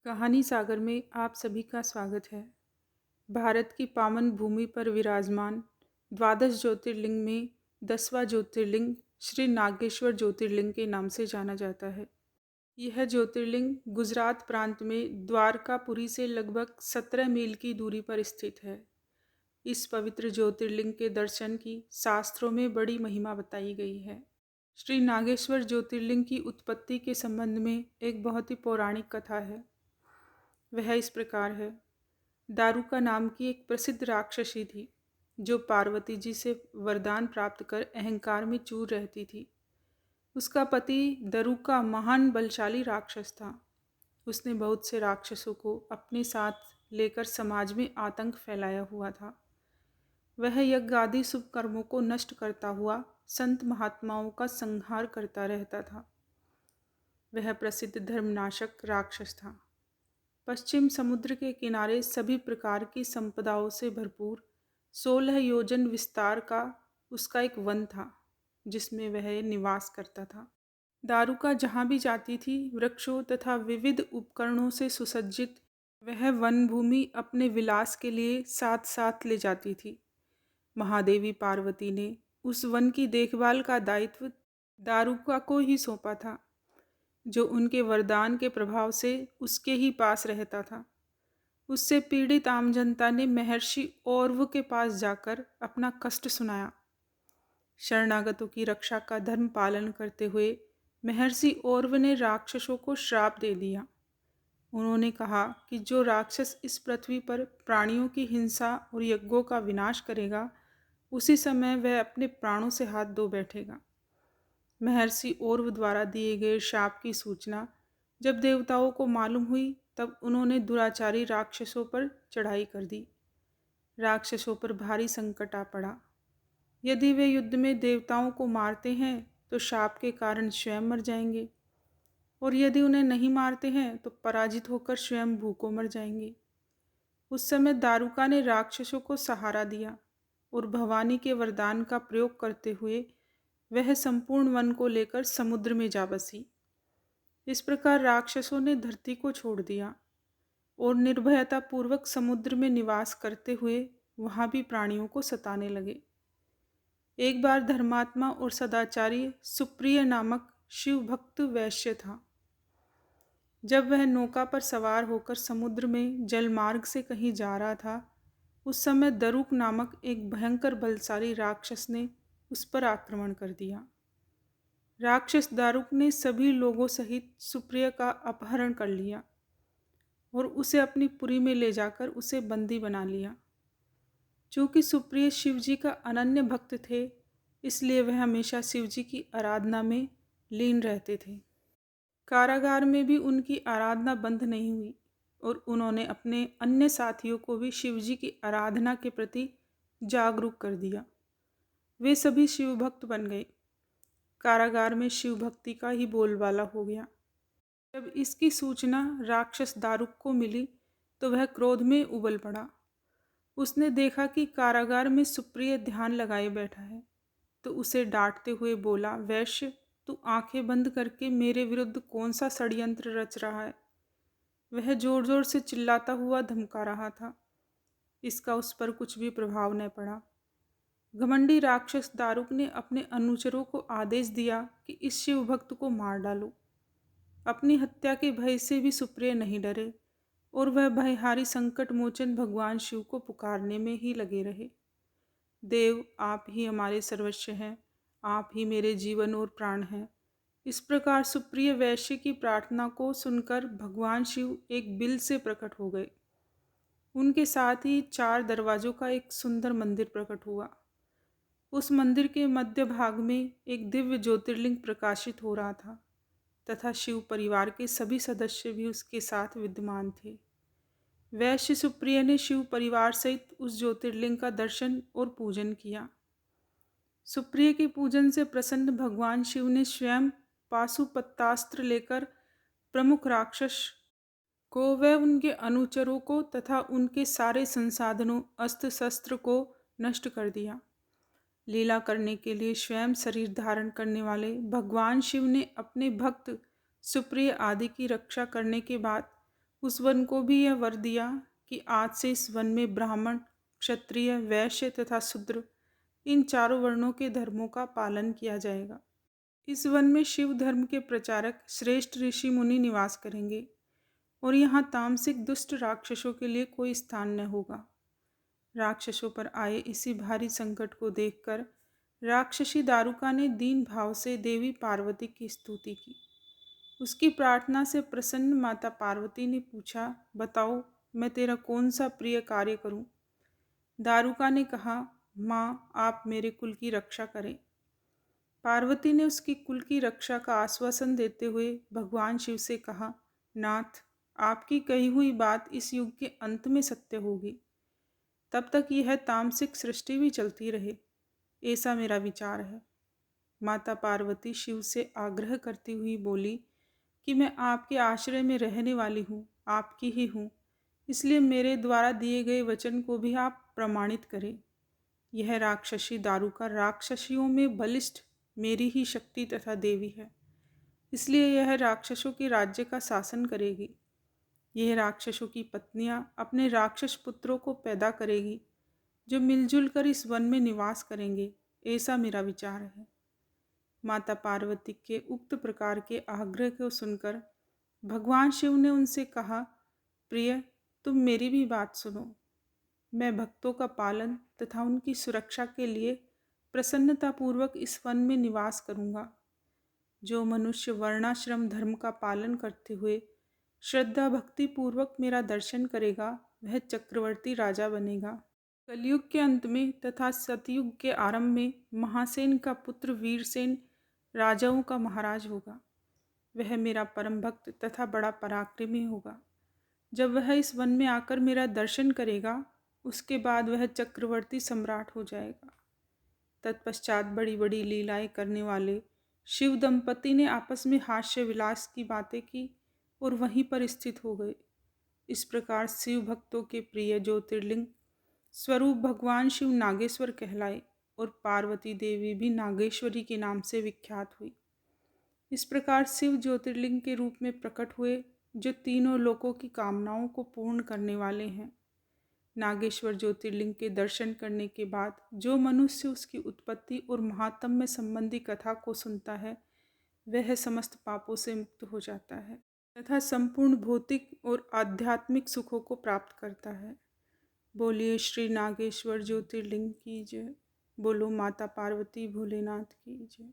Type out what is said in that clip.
कहानी सागर में आप सभी का स्वागत है। भारत की पावन भूमि पर विराजमान द्वादश ज्योतिर्लिंग में 10वां ज्योतिर्लिंग श्री नागेश्वर ज्योतिर्लिंग के नाम से जाना जाता है। यह ज्योतिर्लिंग गुजरात प्रांत में द्वारकापुरी से लगभग 17 मील की दूरी पर स्थित है। इस पवित्र ज्योतिर्लिंग के दर्शन की शास्त्रों में बड़ी महिमा बताई गई है। श्री नागेश्वर ज्योतिर्लिंग की उत्पत्ति के संबंध में एक बहुत ही पौराणिक कथा है। वह इस प्रकार है। दारुका नाम की एक प्रसिद्ध राक्षसी थी जो पार्वती जी से वरदान प्राप्त कर अहंकार में चूर रहती थी। उसका पति दारुका महान बलशाली राक्षस था। उसने बहुत से राक्षसों को अपने साथ लेकर समाज में आतंक फैलाया हुआ था। वह यज्ञ आदि शुभ कर्मों को नष्ट करता हुआ संत महात्माओं का संहार करता रहता था। वह प्रसिद्ध धर्मनाशक राक्षस था। पश्चिम समुद्र के किनारे सभी प्रकार की संपदाओं से भरपूर 16 योजन विस्तार का उसका एक वन था जिसमें वह निवास करता था। दारुका जहाँ भी जाती थी वृक्षों तथा विविध उपकरणों से सुसज्जित वह वन भूमि अपने विलास के लिए साथ साथ ले जाती थी। महादेवी पार्वती ने उस वन की देखभाल का दायित्व दारुका को ही सौंपा था, जो उनके वरदान के प्रभाव से उसके ही पास रहता था। उससे पीड़ित आम जनता ने महर्षि औरव के पास जाकर अपना कष्ट सुनाया। शरणागतों की रक्षा का धर्म पालन करते हुए महर्षि औरव ने राक्षसों को श्राप दे दिया। उन्होंने कहा कि जो राक्षस इस पृथ्वी पर प्राणियों की हिंसा और यज्ञों का विनाश करेगा, उसी समय वह अपने प्राणों से हाथ धो बैठेगा। महर्षि औरव द्वारा दिए गए शाप की सूचना जब देवताओं को मालूम हुई तब उन्होंने दुराचारी राक्षसों पर चढ़ाई कर दी। राक्षसों पर भारी संकट आ पड़ा। यदि वे युद्ध में देवताओं को मारते हैं तो शाप के कारण स्वयं मर जाएंगे, और यदि उन्हें नहीं मारते हैं तो पराजित होकर स्वयं भूखों मर जाएंगे। उस समय दारुका ने राक्षसों को सहारा दिया और भवानी के वरदान का प्रयोग करते हुए वह संपूर्ण वन को लेकर समुद्र में जा बसी। इस प्रकार राक्षसों ने धरती को छोड़ दिया और निर्भयता पूर्वक समुद्र में निवास करते हुए वहाँ भी प्राणियों को सताने लगे। एक बार धर्मात्मा और सदाचारी सुप्रिय नामक शिव भक्त वैश्य था। जब वह नौका पर सवार होकर समुद्र में जलमार्ग से कहीं जा रहा था, उस समय दरुक नामक एक भयंकर बलशाली राक्षस ने उस पर आक्रमण कर दिया। राक्षस दारुक ने सभी लोगों सहित सुप्रिय का अपहरण कर लिया और उसे अपनी पुरी में ले जाकर उसे बंदी बना लिया। चूँकि सुप्रिय शिवजी का अनन्य भक्त थे, इसलिए वह हमेशा शिवजी की आराधना में लीन रहते थे। कारागार में भी उनकी आराधना बंद नहीं हुई और उन्होंने अपने अन्य साथियों को भी शिवजी की आराधना के प्रति जागरूक कर दिया। वे सभी शिव भक्त बन गए। कारागार में शिव भक्ति का ही बोलबाला हो गया। जब इसकी सूचना राक्षस दारुक को मिली तो वह क्रोध में उबल पड़ा। उसने देखा कि कारागार में सुप्रिय ध्यान लगाए बैठा है, तो उसे डांटते हुए बोला, वैश्य, तू आंखें बंद करके मेरे विरुद्ध कौन सा षड्यंत्र रच रहा है? वह जोर जोर से चिल्लाता हुआ धमका रहा था। इसका उस पर कुछ भी प्रभाव न पड़ा। घमंडी राक्षस दारुक ने अपने अनुचरों को आदेश दिया कि इस शिव भक्त को मार डालो। अपनी हत्या के भय से भी सुप्रिय नहीं डरे और वह भयहारी संकट मोचन भगवान शिव को पुकारने में ही लगे रहे। देव, आप ही हमारे सर्वस्व हैं, आप ही मेरे जीवन और प्राण हैं। इस प्रकार सुप्रिय वैश्य की प्रार्थना को सुनकर भगवान शिव एक बिल से प्रकट हो गए। उनके साथ ही 4 दरवाजों का एक सुंदर मंदिर प्रकट हुआ। उस मंदिर के मध्य भाग में एक दिव्य ज्योतिर्लिंग प्रकाशित हो रहा था तथा शिव परिवार के सभी सदस्य भी उसके साथ विद्यमान थे। वैश्य सुप्रिय ने शिव परिवार सहित उस ज्योतिर्लिंग का दर्शन और पूजन किया। सुप्रिय के पूजन से प्रसन्न भगवान शिव ने स्वयं पाशुपतास्त्र लेकर प्रमुख राक्षस को व उनके अनुचरों को तथा उनके सारे संसाधनों अस्त्र शस्त्र को नष्ट कर दिया। लीला करने के लिए स्वयं शरीर धारण करने वाले भगवान शिव ने अपने भक्त सुप्रिय आदि की रक्षा करने के बाद उस वन को भी यह वर दिया कि आज से इस वन में ब्राह्मण, क्षत्रिय, वैश्य तथा शूद्र इन चारों वर्णों के धर्मों का पालन किया जाएगा। इस वन में शिव धर्म के प्रचारक श्रेष्ठ ऋषि मुनि निवास करेंगे और यहाँ तामसिक दुष्ट राक्षसों के लिए कोई स्थान न होगा। राक्षसों पर आए इसी भारी संकट को देखकर राक्षसी दारुका ने दीन भाव से देवी पार्वती की स्तुति की। उसकी प्रार्थना से प्रसन्न माता पार्वती ने पूछा, बताओ मैं तेरा कौन सा प्रिय कार्य करूं? दारुका ने कहा, माँ आप मेरे कुल की रक्षा करें। पार्वती ने उसकी कुल की रक्षा का आश्वासन देते हुए भगवान शिव से कहा, नाथ आपकी कही हुई बात इस युग के अंत में सत्य होगी, तब तक यह तामसिक सृष्टि भी चलती रहे, ऐसा मेरा विचार है। माता पार्वती शिव से आग्रह करती हुई बोली कि मैं आपके आश्रय में रहने वाली हूँ, आपकी ही हूँ, इसलिए मेरे द्वारा दिए गए वचन को भी आप प्रमाणित करें। यह राक्षसी दारुका राक्षसियों में बलिष्ठ मेरी ही शक्ति तथा देवी है, इसलिए यह राक्षसों के राज्य का शासन करेगी। यह राक्षसों की पत्नियां अपने राक्षस पुत्रों को पैदा करेगी जो मिलजुल कर इस वन में निवास करेंगे, ऐसा मेरा विचार है। माता पार्वती के उक्त प्रकार के आग्रह को सुनकर भगवान शिव ने उनसे कहा, प्रिय तुम मेरी भी बात सुनो। मैं भक्तों का पालन तथा उनकी सुरक्षा के लिए प्रसन्नतापूर्वक इस वन में निवास करूँगा। जो मनुष्य वर्णाश्रम धर्म का पालन करते हुए श्रद्धा भक्ति पूर्वक मेरा दर्शन करेगा वह चक्रवर्ती राजा बनेगा। कलयुग के अंत में तथा सतयुग के आरंभ में महासेन का पुत्र वीरसेन राजाओं का महाराज होगा। वह मेरा परम भक्त तथा बड़ा पराक्रमी होगा। जब वह इस वन में आकर मेरा दर्शन करेगा उसके बाद वह चक्रवर्ती सम्राट हो जाएगा। तत्पश्चात बड़ी बड़ी लीलाएं करने वाले शिव दंपति ने आपस में हास्य विलास की बातें की और वहीं पर स्थित हो गए। इस प्रकार शिव भक्तों के प्रिय ज्योतिर्लिंग स्वरूप भगवान शिव नागेश्वर कहलाए और पार्वती देवी भी नागेश्वरी के नाम से विख्यात हुई। इस प्रकार शिव ज्योतिर्लिंग के रूप में प्रकट हुए जो तीनों लोकों की कामनाओं को पूर्ण करने वाले हैं। नागेश्वर ज्योतिर्लिंग के दर्शन करने के बाद जो मनुष्य उसकी उत्पत्ति और महात्म्य संबंधी कथा को सुनता है वह समस्त पापों से मुक्त हो जाता है तथा संपूर्ण भौतिक और आध्यात्मिक सुखों को प्राप्त करता है। बोलिए श्री नागेश्वर ज्योतिर्लिंग की जय। बोलो माता पार्वती भोलेनाथ की जय।